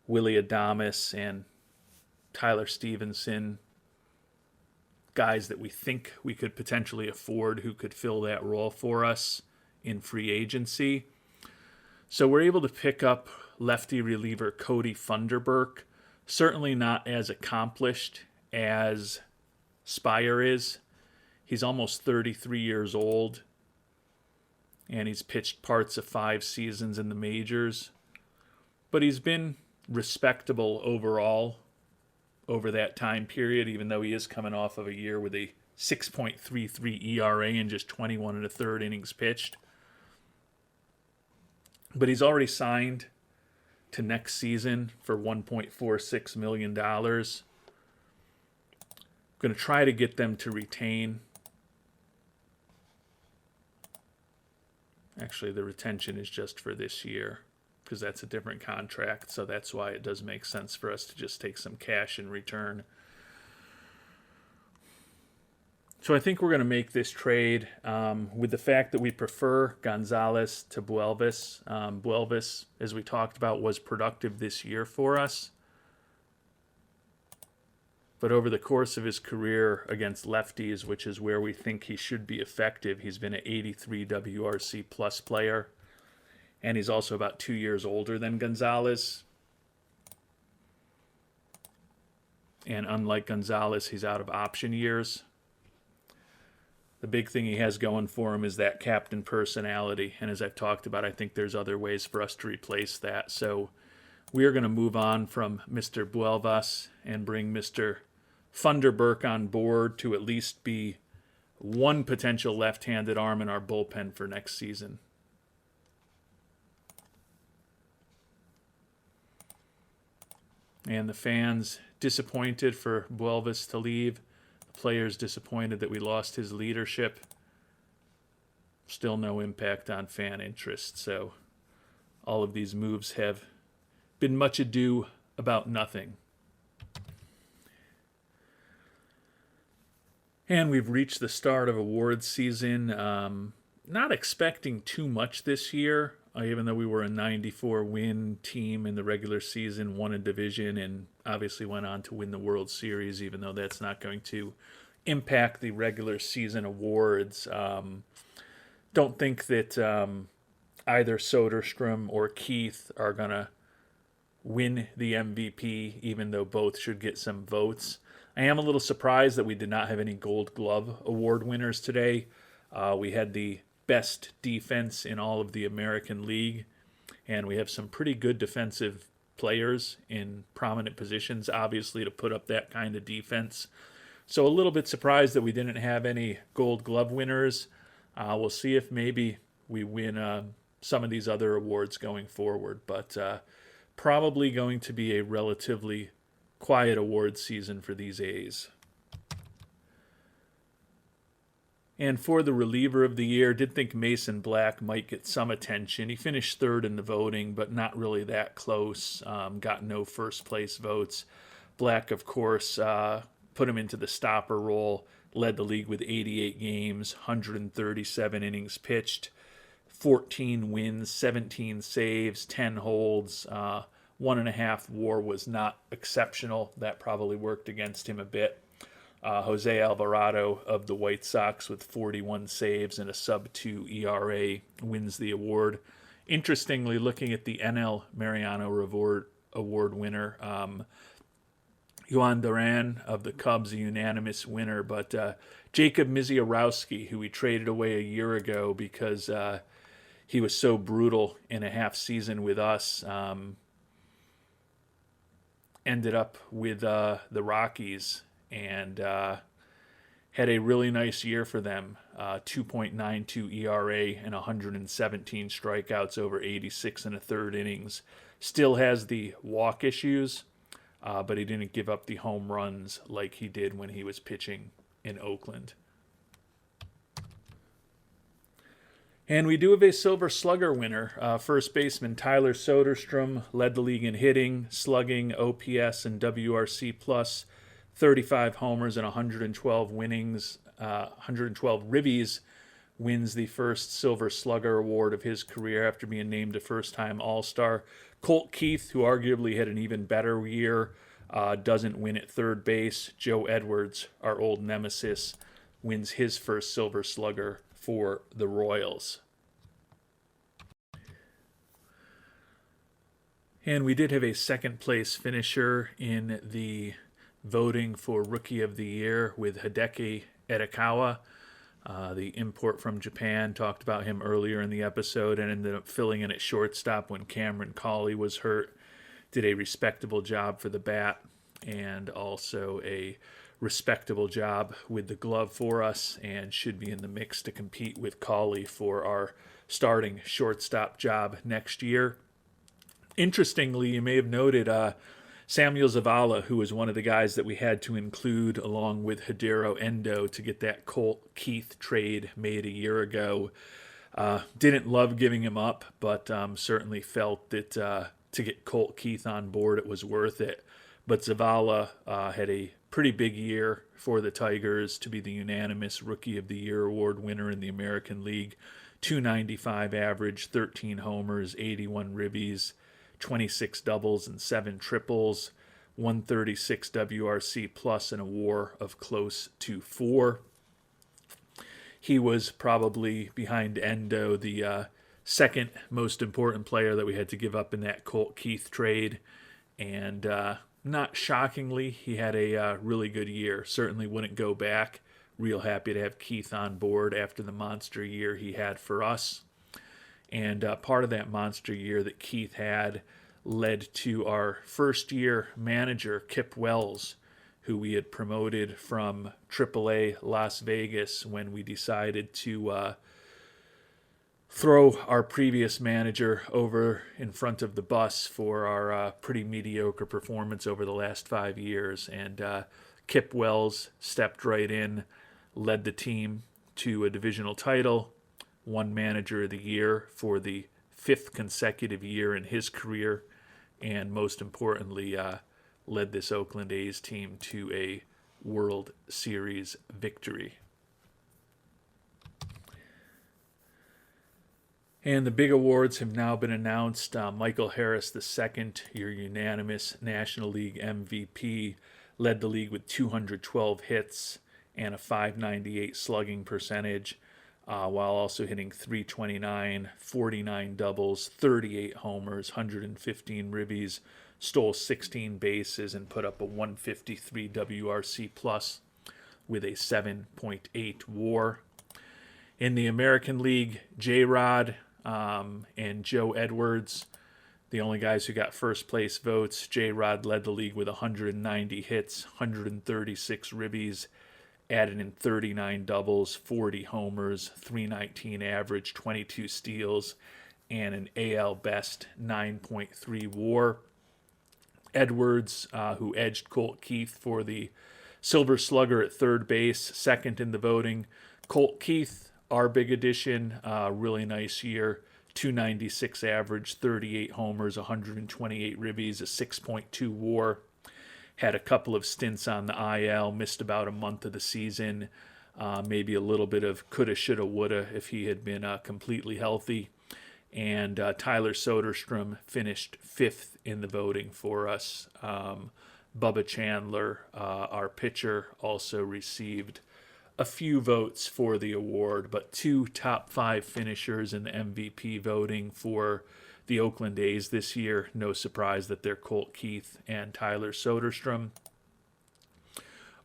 Willy Adames and Tyler Stevenson, guys that we think we could potentially afford who could fill that role for us in free agency. So we're able to pick up lefty reliever Cody Funderburk, certainly not as accomplished as Speier is. He's almost 33 years old, and he's pitched parts of 5 seasons in the majors. But he's been respectable overall over that time period, even though he is coming off of a year with a 6.33 ERA and just 21 1/3 innings pitched. But he's already signed to next season for $1.46 million. I'm going to try to get them to retain. Actually, the retention is just for this year, because that's a different contract, so that's why it does make sense for us to just take some cash in return. So I think we're going to make this trade with the fact that we prefer Gonzalez to Buelvis. Buelvis, as we talked about, was productive this year for us. But over the course of his career against lefties, which is where we think he should be effective, he's been an 83 WRC plus player. And he's also about 2 years older than Gonzalez. And unlike Gonzalez, he's out of option years. The big thing he has going for him is that captain personality. And as I've talked about, I think there's other ways for us to replace that. So we are going to move on from Mr. Buelvas and bring Mr. Funderburk on board to at least be one potential left-handed arm in our bullpen for next season. And the fans disappointed for Buelvas to leave. The players disappointed that we lost his leadership. Still no impact on fan interest. So all of these moves have been much ado about nothing. And we've reached the start of awards season. Not expecting too much this year. Even though we were a 94-win team in the regular season, won a division, and obviously went on to win the World Series, even though that's not going to impact the regular season awards. Don't think that either Soderstrom or Keith are going to win the MVP, even though both should get some votes. I am a little surprised that we did not have any Gold Glove Award winners today. We had the best defense in all of the American League, and we have some pretty good defensive players in prominent positions, obviously, to put up that kind of defense. So a little bit surprised that we didn't have any Gold Glove winners. We'll see if maybe we win some of these other awards going forward, but probably going to be a relatively quiet award season for these A's. And for the reliever of the year, did think Mason Black might get some attention. He finished third in the voting, but not really that close. Got no first place votes. Black, of course, put him into the stopper role, led the league with 88 games, 137 innings pitched, 14 wins, 17 saves, 10 holds. 1.5 WAR was not exceptional. That probably worked against him a bit. Jose Alvarado of the White Sox with 41 saves and a sub-2 ERA wins the award. Interestingly, looking at the NL Mariano Award winner, Juan Duran of the Cubs, a unanimous winner, but Jacob Misiorowski, who we traded away a year ago because he was so brutal in a half season with us, ended up with the Rockies and had a really nice year for them. 2.92 ERA and 117 strikeouts over 86 and a third innings. Still has the walk issues, but he didn't give up the home runs like he did when he was pitching in Oakland. And we do have a Silver Slugger winner. First baseman Tyler Soderstrom led the league in hitting, slugging, OPS, and WRC+. 35 homers and 112 winnings, 112 ribbies, wins the first Silver Slugger award of his career after being named a first-time All-Star. Colt Keith, who arguably had an even better year, doesn't win at third base. Joe Edwards, our old nemesis, wins his first Silver Slugger for the Royals. And we did have a second-place finisher in the voting for Rookie of the Year with Hideki Edakawa, the import from Japan. Talked about him earlier in the episode and ended up filling in at shortstop when Cameron Cawley was hurt. Did a respectable job for the bat and also a respectable job with the glove for us and should be in the mix to compete with Cawley for our starting shortstop job next year. Interestingly, you may have noted Samuel Zavala, who was one of the guys that we had to include along with Hidero Endo to get that Colt Keith trade made a year ago. Didn't love giving him up, but certainly felt that to get Colt Keith on board, it was worth it. But Zavala had a pretty big year for the Tigers to be the unanimous Rookie of the Year award winner in the American League. 295 average, 13 homers, 81 ribbies, 26 doubles and 7 triples, 136 WRC plus in a WAR of close to 4. He was probably behind Endo the second most important player that we had to give up in that Colt Keith trade. And not shockingly, he had a really good year. Certainly wouldn't go back. Real happy to have Keith on board after the monster year he had for us. And part of that monster year that Keith had led to our first-year manager, Kip Wells, who we had promoted from AAA Las Vegas when we decided to throw our previous manager over in front of the bus for our pretty mediocre performance over the last 5 years. And Kip Wells stepped right in, led the team to a divisional title, won Manager of the Year for the 5th consecutive year in his career, and most importantly, led this Oakland A's team to a World Series victory. And the big awards have now been announced. Michael Harris II, your unanimous National League MVP, led the league with 212 hits and a .598 slugging percentage, while also hitting .329, 49 doubles, 38 homers, 115 ribbies, stole 16 bases, and put up a 153 WRC plus with a 7.8 WAR. In the American League, J-Rod and Joe Edwards, the only guys who got first place votes. J-Rod led the league with 190 hits, 136 ribbies, added in 39 doubles, 40 homers, 319 average, 22 steals, and an AL best 9.3 WAR. Edwards, who edged Colt Keith for the Silver Slugger at third base, second in the voting. Colt Keith, our big addition, really nice year. 296 average, 38 homers, 128 ribbies, a 6.2 WAR. Had a couple of stints on the IL, missed about a month of the season. Maybe a little bit of coulda, shoulda, woulda if he had been completely healthy. And Tyler Soderstrom finished 5th in the voting for us. Bubba Chandler, our pitcher, also received a few votes for the award, but 2 top 5 finishers in the MVP voting for the Oakland A's this year. No surprise that they're Colt Keith and Tyler Soderstrom.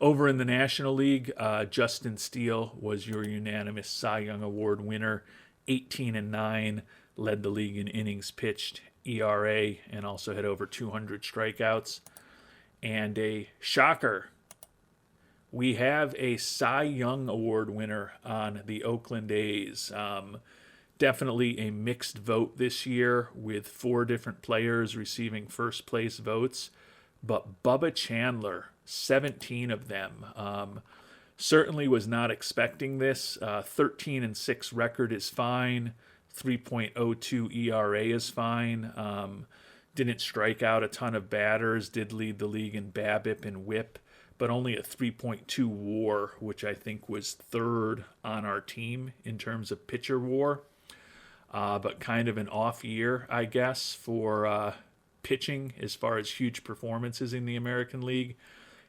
Over in the National League, Justin Steele was your unanimous Cy Young Award winner, 18-9, led the league in innings pitched, ERA, and also had over 200 strikeouts. And a shocker, we have a Cy Young Award winner on the Oakland A's. Definitely a mixed vote this year with 4 different players receiving first place votes, but Bubba Chandler, 17 of them. Certainly was not expecting this. 13-6 record is fine. 3.02 ERA is fine. Didn't strike out a ton of batters. Did lead the league in BABIP and WHIP, but only a 3.2 WAR, which I think was 3rd on our team in terms of pitcher WAR. But kind of an off year, I guess, for pitching as far as huge performances in the American League.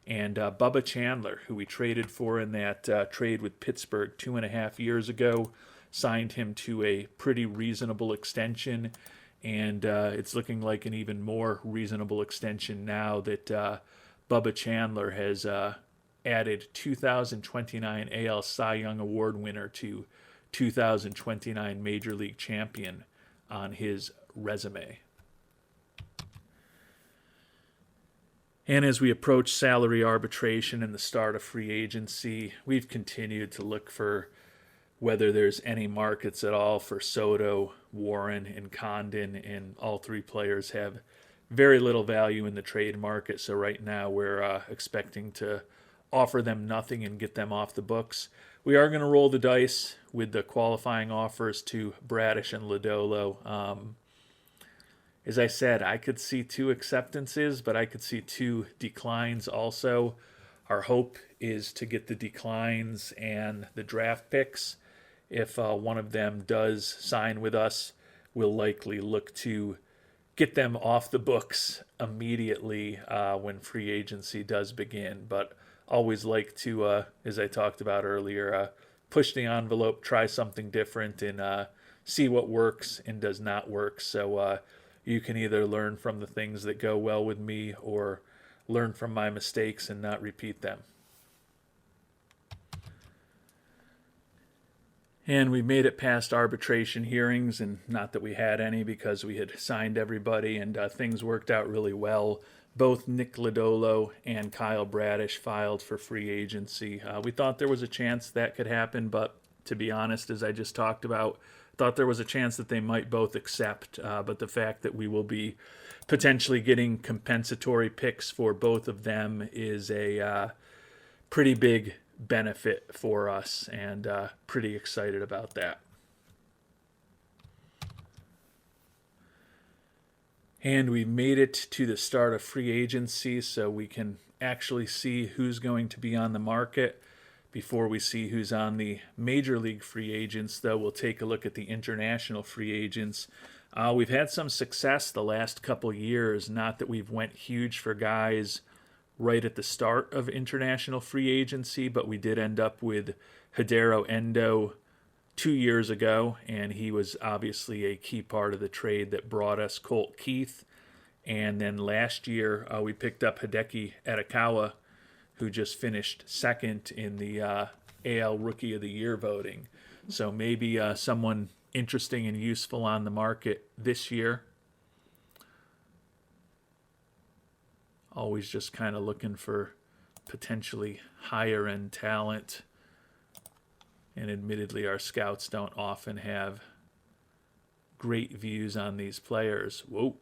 And Bubba Chandler, who we traded for in that trade with Pittsburgh 2.5 years ago, signed him to a pretty reasonable extension. And it's looking like an even more reasonable extension now that Bubba Chandler has added 2029 AL Cy Young Award winner to 2029 Major League champion on his resume. And as we approach salary arbitration and the start of free agency, we've continued to look for whether there's any markets at all for Soto, Warren, and Condon, and all 3 players have very little value in the trade market. So right now we're expecting to offer them nothing and get them off the books. We are going to roll the dice with the qualifying offers to Bradish and Lodolo. As I said, I could see 2 acceptances, but I could see 2 declines also. Our hope is to get the declines and the draft picks. If one of them does sign with us, we'll likely look to get them off the books immediately when free agency does begin. But always like to, as I talked about earlier, push the envelope, try something different, and see what works and does not work. So you can either learn from the things that go well with me or learn from my mistakes and not repeat them. And we made it past arbitration hearings, and not that we had any because we had signed everybody and things worked out really well. Both Nick Lodolo and Kyle Bradish filed for free agency. We thought there was a chance that could happen, but to be honest, as I just talked about, thought there was a chance that they might both accept. But the fact that we will be potentially getting compensatory picks for both of them is a pretty big benefit for us, and pretty excited about that. And we made it to the start of free agency, so we can actually see who's going to be on the market. Before we see who's on the major league free agents, though, we'll take a look at the international free agents. We've had some success the last couple years, not that we've went huge for guys right at the start of international free agency, but we did end up with Hidero Endo 2 years ago, and he was obviously a key part of the trade that brought us Colt Keith. And then last year, we picked up Hideki Etakawa, who just finished second in the AL Rookie of the Year voting. So maybe someone interesting and useful on the market this year. Always just kind of looking for potentially higher end talent. And admittedly, our scouts don't often have great views on these players. Whoa.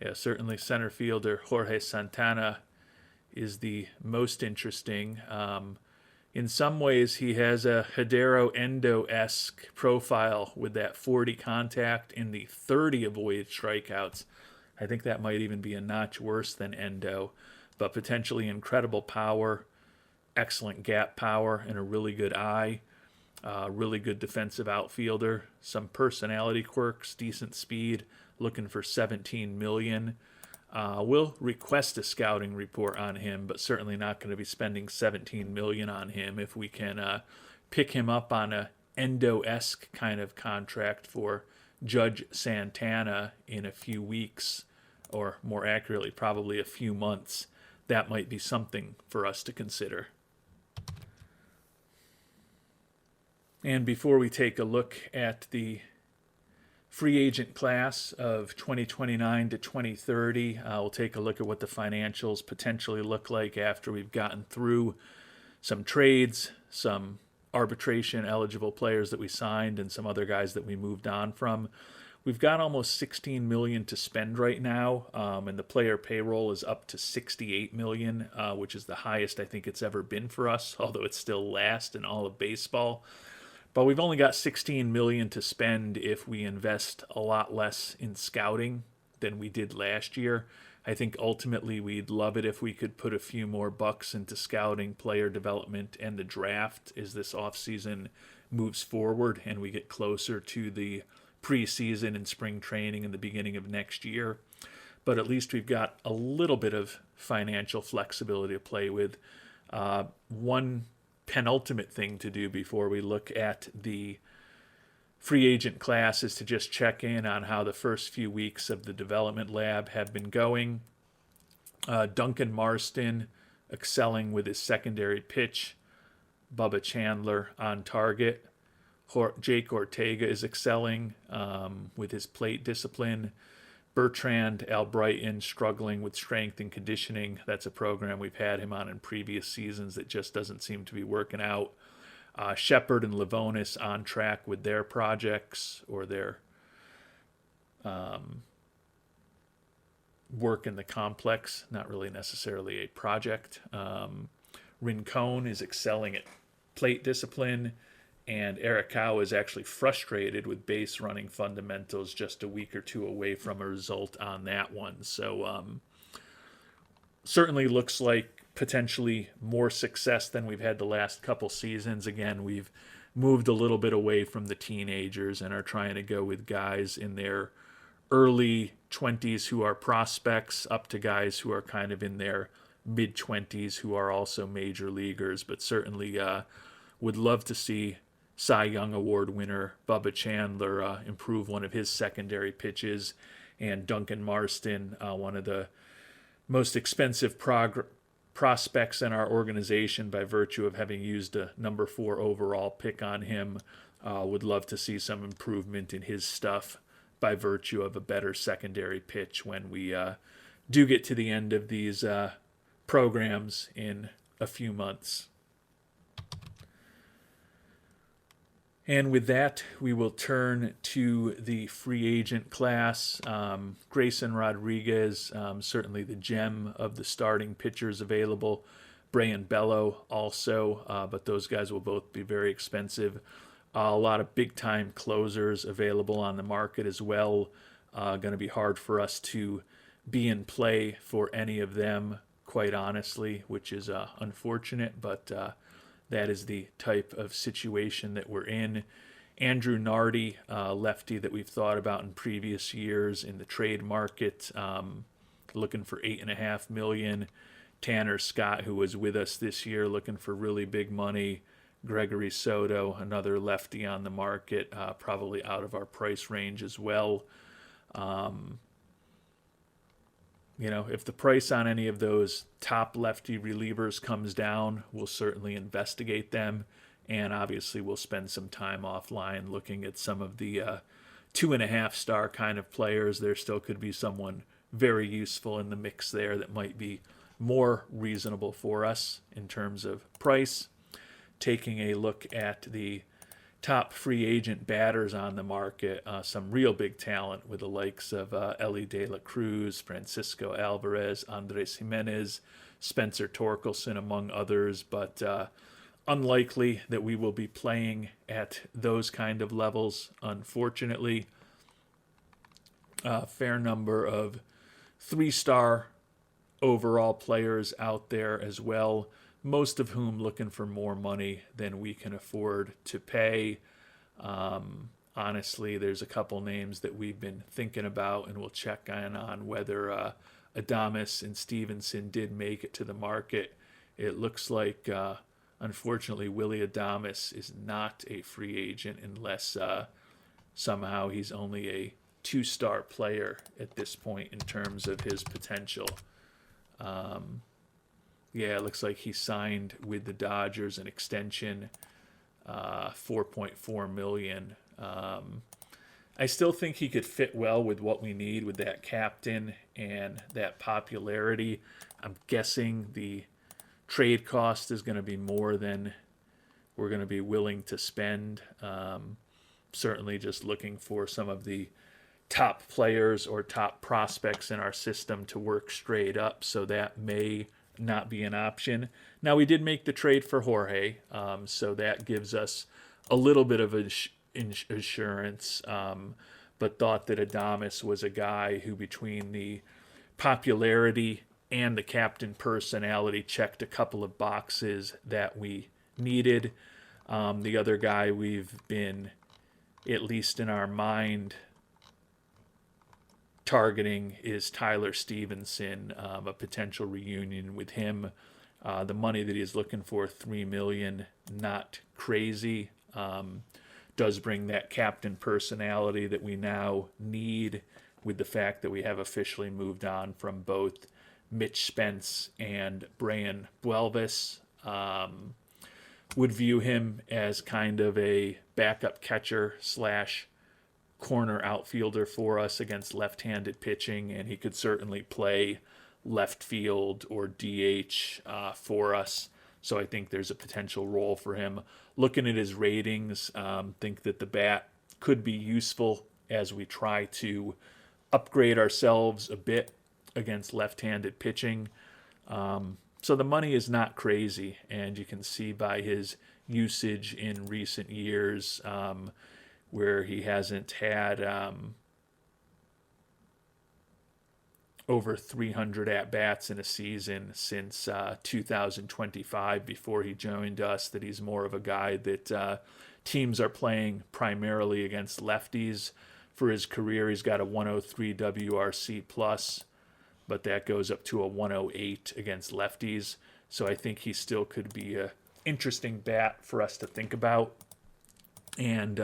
Yeah, certainly center fielder Jorge Santana is the most interesting. In some ways, he has a Hidero Endo-esque profile with that 40 contact and the 30 avoided strikeouts. I think that might even be a notch worse than Endo, but potentially incredible power, excellent gap power, and a really good eye. Really good defensive outfielder, some personality quirks, decent speed, looking for $17 million. We'll request a scouting report on him, but certainly not going to be spending $17 million on him. If we can pick him up on a Endo-esque kind of contract for Judge Santana in a few weeks, or more accurately, probably a few months, that might be something for us to consider. And before we take a look at the free agent class of 2029 to 2030, we'll take a look at what the financials potentially look like after we've gotten through some trades, some arbitration eligible players that we signed, and some other guys that we moved on from. We've got almost $16 million to spend right now, and the player payroll is up to $68 million, which is the highest I think it's ever been for us, although it's still last in all of baseball. But we've only got $16 million to spend if we invest a lot less in scouting than we did last year. I think ultimately we'd love it if we could put a few more bucks into scouting, player development, and the draft as this offseason moves forward and we get closer to the preseason and spring training in the beginning of next year. But at least we've got a little bit of financial flexibility to play with. One penultimate thing to do before we look at the free agent class is to just check in on how the first few weeks of the development lab have been going. Duncan Marston excelling with his secondary pitch. Bubba Chandler on target. Jake Ortega is excelling with his plate discipline. Bertrand Albrighton struggling with strength and conditioning. That's a program we've had him on in previous seasons that just doesn't seem to be working out. Shepard and Livonis on track with their projects or their work in the complex, not really necessarily a project. Rincon is excelling at plate discipline, and Arakawa is actually frustrated with base running fundamentals, just a week or two away from a result on that one. So certainly looks like potentially more success than we've had the last couple seasons. Again, we've moved a little bit away from the teenagers and are trying to go with guys in their early 20s who are prospects up to guys who are kind of in their mid 20s who are also major leaguers, but certainly would love to see Cy Young Award winner Bubba Chandler improve one of his secondary pitches, and Duncan Marston, one of the most expensive prospects in our organization by virtue of having used a number 4 overall pick on him. Would love to see some improvement in his stuff by virtue of a better secondary pitch when we do get to the end of these programs in a few months. And with that, we will turn to the free agent class. Grayson Rodriguez, certainly the gem of the starting pitchers available. Brayan Bello also, but those guys will both be very expensive. A lot of big-time closers available on the market as well. Going to be hard for us to be in play for any of them, quite honestly, which is unfortunate, but that is the type of situation that we're in. Andrew Nardi, lefty that we've thought about in previous years in the trade market, looking for $8.5 million. Tanner Scott, who was with us this year, looking for really big money. Gregory Soto, another lefty on the market, probably out of our price range as well. If the price on any of those top lefty relievers comes down, we'll certainly investigate them. And obviously we'll spend some time offline looking at some of the 2.5-star kind of players. There still could be someone very useful in the mix there that might be more reasonable for us in terms of price. Taking a look at the top free agent batters on the market, some real big talent with the likes of Ellie De La Cruz, Francisco Alvarez, Andres Jimenez, Spencer Torkelson, among others, but unlikely that we will be playing at those kind of levels, unfortunately. A fair number of 3-star overall players out there as well, most of whom looking for more money than we can afford to pay. Honestly, there's a couple names that we've been thinking about, and we'll check on whether Adames and Stevenson did make it to the market. It looks like, unfortunately, Willy Adames is not a free agent unless somehow he's only a 2-star player at this point in terms of his potential. Yeah, it looks like he signed with the Dodgers an extension, $4.4 million. I still think he could fit well with what we need with that captain and that popularity. I'm guessing the trade cost is going to be more than we're going to be willing to spend. Certainly just looking for some of the top players or top prospects in our system to work straight up, so that may not be an option. Now, we did make the trade for Jorge, so that gives us a little bit of assurance, but thought that Adames was a guy who, between the popularity and the captain personality, checked a couple of boxes that we needed. The other guy we've been, at least in our mind, targeting is Tyler Stevenson, a potential reunion with him. The money that he's looking for, $3 million, not crazy. Does bring that captain personality that we now need, with the fact that we have officially moved on from both Mitch Spence and Brian Buelvis. Would view him as kind of a backup catcher / corner outfielder for us against left-handed pitching, and he could certainly play left field or DH for us. So I think there's a potential role for him. Looking at his ratings, think that the bat could be useful as we try to upgrade ourselves a bit against left-handed pitching. So the money is not crazy, and you can see by his usage in recent years where he hasn't had over 300 at-bats in a season since 2025 before he joined us, that he's more of a guy that teams are playing primarily against lefties. for his career. He's got a 103 WRC plus, but that goes up to a 108 against lefties. So I think he still could be a interesting bat for us to think about, and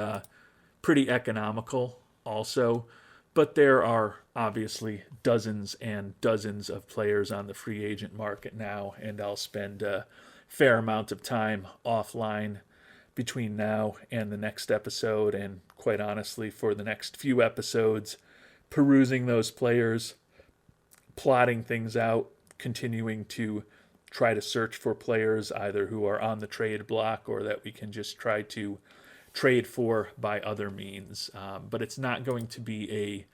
pretty economical also. But there are obviously dozens and dozens of players on the free agent market now, and I'll spend a fair amount of time offline between now and the next episode, and quite honestly, for the next few episodes, perusing those players, plotting things out, continuing to try to search for players either who are on the trade block or that we can just try to trade for by other means. But it's not going to be a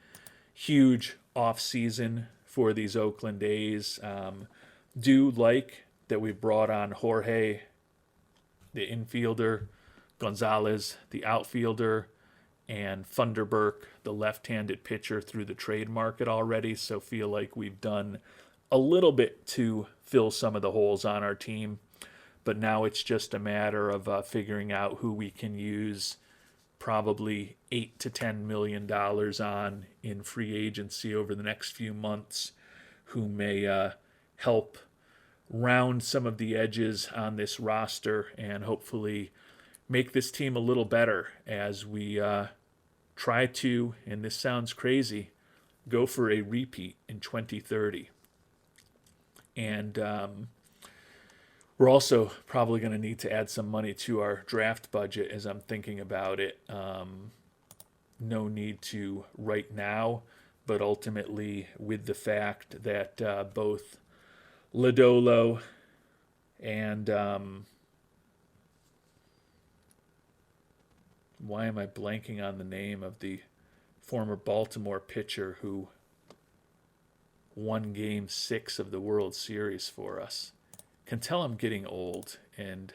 huge off-season for these Oakland A's. Do like that we brought on Jorge, the infielder, Gonzalez, the outfielder, and Funderburk, the left-handed pitcher, through the trade market already. So feel like we've done a little bit to fill some of the holes on our team. But now it's just a matter of figuring out who we can use probably $8 to $10 million on in free agency over the next few months, who may help round some of the edges on this roster and hopefully make this team a little better as we try to, and this sounds crazy, go for a repeat in 2030. And we're also probably going to need to add some money to our draft budget as I'm thinking about it. No need to right now, but ultimately with the fact that both Lodolo and why am I blanking on the name of the former Baltimore pitcher who won Game 6 of the World Series for us? Can tell I'm getting old, and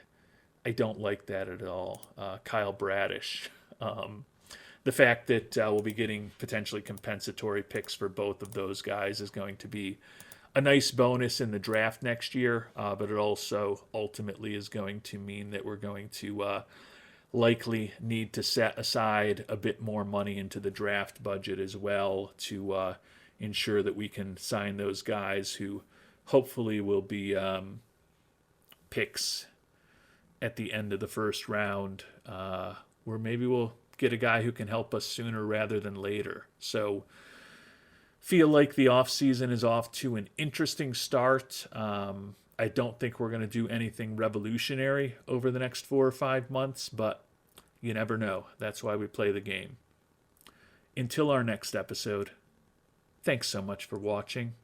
I don't like that at all. Kyle Bradish. The fact that we'll be getting potentially compensatory picks for both of those guys is going to be a nice bonus in the draft next year, but it also ultimately is going to mean that we're going to likely need to set aside a bit more money into the draft budget as well to ensure that we can sign those guys who hopefully will be picks at the end of the first round, where maybe we'll get a guy who can help us sooner rather than later. So feel like the offseason is off to an interesting start. I don't think we're going to do anything revolutionary over the next 4 or 5 months, but you never know. That's why we play the game. Until our next episode, thanks so much for watching,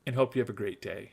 and hope you have a great day.